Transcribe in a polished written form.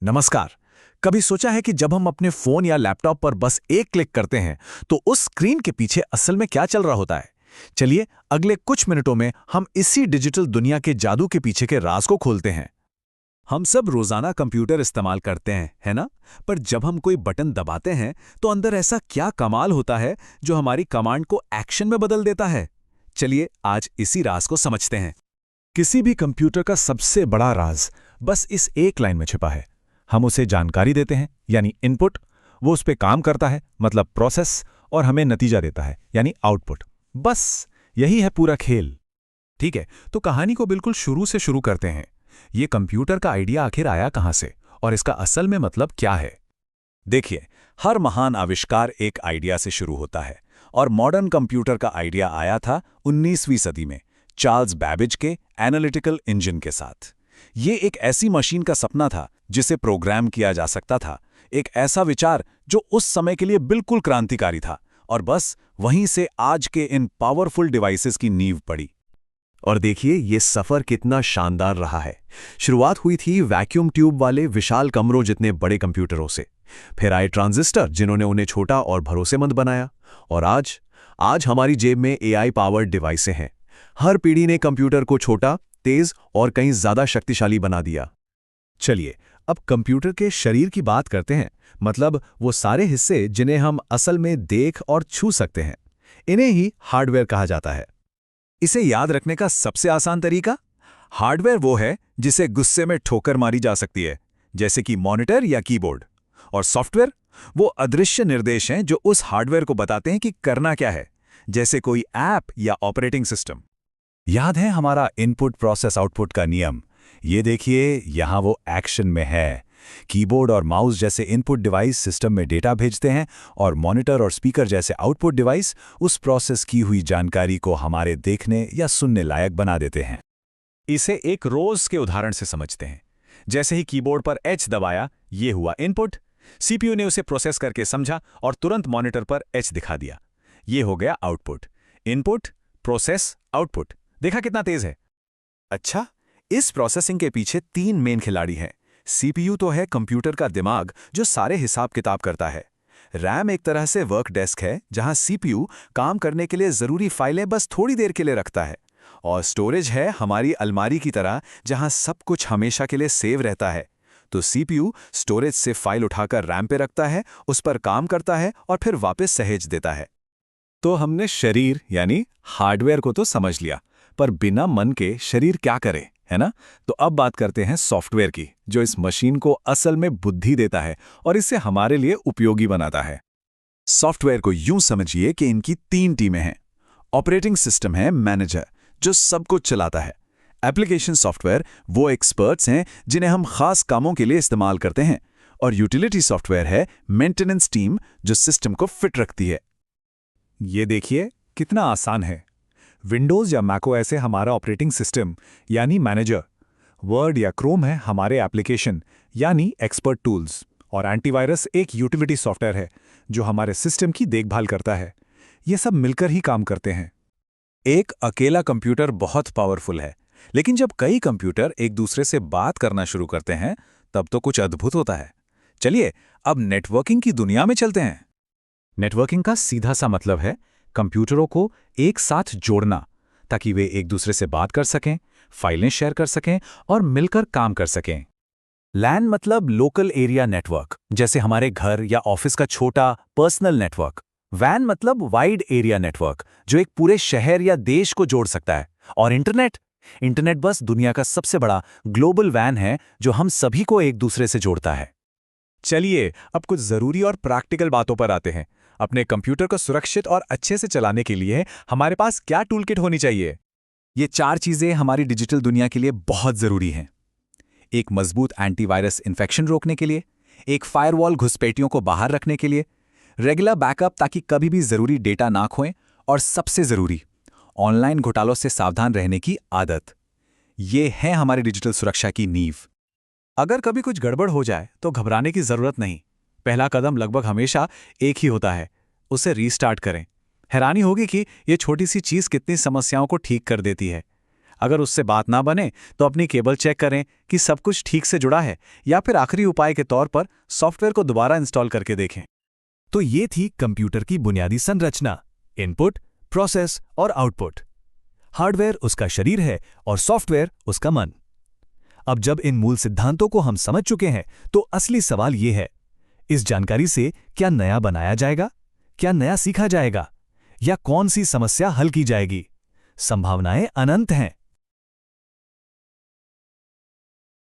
नमस्कार। कभी सोचा है कि जब हम अपने फोन या लैपटॉप पर बस एक क्लिक करते हैं तो उस स्क्रीन के पीछे असल में क्या चल रहा होता है? चलिए अगले कुछ मिनटों में हम इसी डिजिटल दुनिया के जादू के पीछे के राज को खोलते हैं। हम सब रोजाना कंप्यूटर इस्तेमाल करते हैं, है ना? पर जब हम कोई बटन दबाते हैं तो अंदर ऐसा क्या कमाल होता है जो हमारी कमांड को एक्शन में बदल देता है? चलिए आज इसी राज को समझते हैं। किसी भी कंप्यूटर का सबसे बड़ा राज बस इस एक लाइन में छिपा है। हम उसे जानकारी देते हैं यानी इनपुट, वो उस पे काम करता है मतलब प्रोसेस, और हमें नतीजा देता है यानी आउटपुट। बस यही है पूरा खेल। ठीक है, तो कहानी को बिल्कुल शुरू से शुरू करते हैं। ये कंप्यूटर का आइडिया आखिर आया कहां से और इसका असल में मतलब क्या है? देखिए, हर महान आविष्कार एक आइडिया से शुरू होता है और मॉडर्न कंप्यूटर का आइडिया आया था 19वीं सदी में चार्ल्स बैबेज के एनालिटिकल इंजन के साथ। ये एक ऐसी मशीन का सपना था जिसे प्रोग्राम किया जा सकता था, एक ऐसा विचार जो उस समय के लिए बिल्कुल क्रांतिकारी था, और बस वहीं से आज के इन पावरफुल डिवाइसेस की नींव पड़ी। और देखिए ये सफर कितना शानदार रहा है। शुरुआत हुई थी वैक्यूम ट्यूब वाले विशाल कमरों जितने बड़े कंप्यूटरों से, फिर आए ट्रांजिस्टर जिन्होंने उन्हें छोटा और भरोसेमंद बनाया, और आज हमारी जेब में एआई पावर्ड डिवाइसें हैं। हर पीढ़ी ने कंप्यूटर को छोटा, तेज और कहीं ज्यादा शक्तिशाली बना दिया। चलिए अब कंप्यूटर के शरीर की बात करते हैं, मतलब वो सारे हिस्से जिन्हें हम असल में देख और छू सकते हैं। इन्हें ही हार्डवेयर कहा जाता है। इसे याद रखने का सबसे आसान तरीका, हार्डवेयर वो है जिसे गुस्से में ठोकर मारी जा सकती है, जैसे कि मॉनिटर या कीबोर्ड, और सॉफ्टवेयर वो अदृश्य निर्देश हैं जो उस हार्डवेयर को बताते हैं कि करना क्या है, जैसे कोई ऐप या ऑपरेटिंग सिस्टम। याद है हमारा इनपुट प्रोसेस आउटपुट का नियम? ये देखिए यहाँ वो एक्शन में है। कीबोर्ड और माउस जैसे इनपुट डिवाइस सिस्टम में डेटा भेजते हैं, और मॉनिटर और स्पीकर जैसे आउटपुट डिवाइस उस प्रोसेस की हुई जानकारी को हमारे देखने या सुनने लायक बना देते हैं। इसे एक रोज के उदाहरण से समझते हैं। जैसे ही कीबोर्ड पर एच दबाया, ये हुआ इनपुट, सीपीयू ने उसे प्रोसेस करके समझा और तुरंत मॉनिटर पर एच दिखा दिया। ये हो गया आउटपुट। Input, process, output. देखा कितना तेज है? अच्छा, इस प्रोसेसिंग के पीछे तीन मेन खिलाड़ी हैं। सीपीयू तो है कंप्यूटर का दिमाग जो सारे हिसाब किताब करता है। रैम एक तरह से वर्क डेस्क है जहां सीपीयू काम करने के लिए जरूरी फाइलें बस थोड़ी देर के लिए रखता है। और स्टोरेज है हमारी अलमारी की तरह जहां सब कुछ हमेशा के लिए सेव रहता है। तो सीपीयू स्टोरेज से फाइल उठाकर रैम पे रखता है, उस पर काम करता है और फिर वापस सहेज देता है। तो हमने शरीर यानी हार्डवेयर को तो समझ लिया, पर बिना मन के शरीर क्या करे, है ना? तो अब बात करते हैं सॉफ्टवेयर की, जो इस मशीन को असल में बुद्धि देता है और इसे हमारे लिए उपयोगी बनाता है। सॉफ्टवेयर को यूं समझिए कि इनकी तीन टीमें हैं। ऑपरेटिंग सिस्टम है मैनेजर, जो सब कुछ चलाता है। एप्लीकेशन सॉफ्टवेयर वो एक्सपर्ट्स हैं जिन्हें हम खास कामों के लिए इस्तेमाल करते हैं। और यूटिलिटी सॉफ्टवेयर है मेंटेनेंस टीम, जो सिस्टम को फिट रखती है। ये देखिए कितना आसान है। विंडोज़ या मैकओएस है हमारा ऑपरेटिंग सिस्टम यानी मैनेजर। वर्ड या क्रोम है हमारे एप्लीकेशन यानी एक्सपर्ट टूल्स। और एंटीवायरस एक यूटिलिटी सॉफ्टवेयर है जो हमारे सिस्टम की देखभाल करता है। ये सब मिलकर ही काम करते हैं। एक अकेला कंप्यूटर बहुत पावरफुल है, लेकिन जब कई कंप्यूटर एक दूसरे से बात करना शुरू करते हैं तब तो कुछ अद्भुत होता है। चलिए अब नेटवर्किंग की दुनिया में चलते हैं। नेटवर्किंग का सीधा सा मतलब है कंप्यूटरों को एक साथ जोड़ना, ताकि वे एक दूसरे से बात कर सकें, फाइलें शेयर कर सकें और मिलकर काम कर सकें। लैन मतलब लोकल एरिया नेटवर्क, जैसे हमारे घर या ऑफिस का छोटा पर्सनल नेटवर्क। वैन मतलब वाइड एरिया नेटवर्क, जो एक पूरे शहर या देश को जोड़ सकता है। और इंटरनेट बस दुनिया का सबसे बड़ा ग्लोबल वैन है जो हम सभी को एक दूसरे से जोड़ता है। चलिए अब कुछ जरूरी और प्रैक्टिकल बातों पर आते हैं। अपने कंप्यूटर को सुरक्षित और अच्छे से चलाने के लिए हमारे पास क्या टूलकिट होनी चाहिए? ये चार चीजें हमारी डिजिटल दुनिया के लिए बहुत जरूरी हैं। एक मजबूत एंटीवायरस इन्फेक्शन रोकने के लिए, एक फायरवॉल घुसपैठियों को बाहर रखने के लिए, रेगुलर बैकअप ताकि कभी भी जरूरी डेटा ना खोएं, और सबसे जरूरी ऑनलाइन घोटालों से सावधान रहने की आदत। ये है हमारी डिजिटल सुरक्षा की नींव। अगर कभी कुछ गड़बड़ हो जाए तो घबराने की जरूरत नहीं। पहला कदम लगभग हमेशा एक ही होता है, उसे रीस्टार्ट करें। हैरानी होगी कि यह छोटी सी चीज कितनी समस्याओं को ठीक कर देती है। अगर उससे बात ना बने तो अपनी केबल चेक करें कि सब कुछ ठीक से जुड़ा है, या फिर आखिरी उपाय के तौर पर सॉफ्टवेयर को दोबारा इंस्टॉल करके देखें। तो ये थी कंप्यूटर की बुनियादी संरचना, इनपुट, प्रोसेस और आउटपुट। हार्डवेयर उसका शरीर है और सॉफ्टवेयर उसका मन। अब जब इन मूल सिद्धांतों को हम समझ चुके हैं, तो असली सवाल ये है, इस जानकारी से क्या नया बनाया जाएगा, क्या नया सीखा जाएगा, या कौन सी समस्या हल की जाएगी? संभावनाएं अनंत हैं।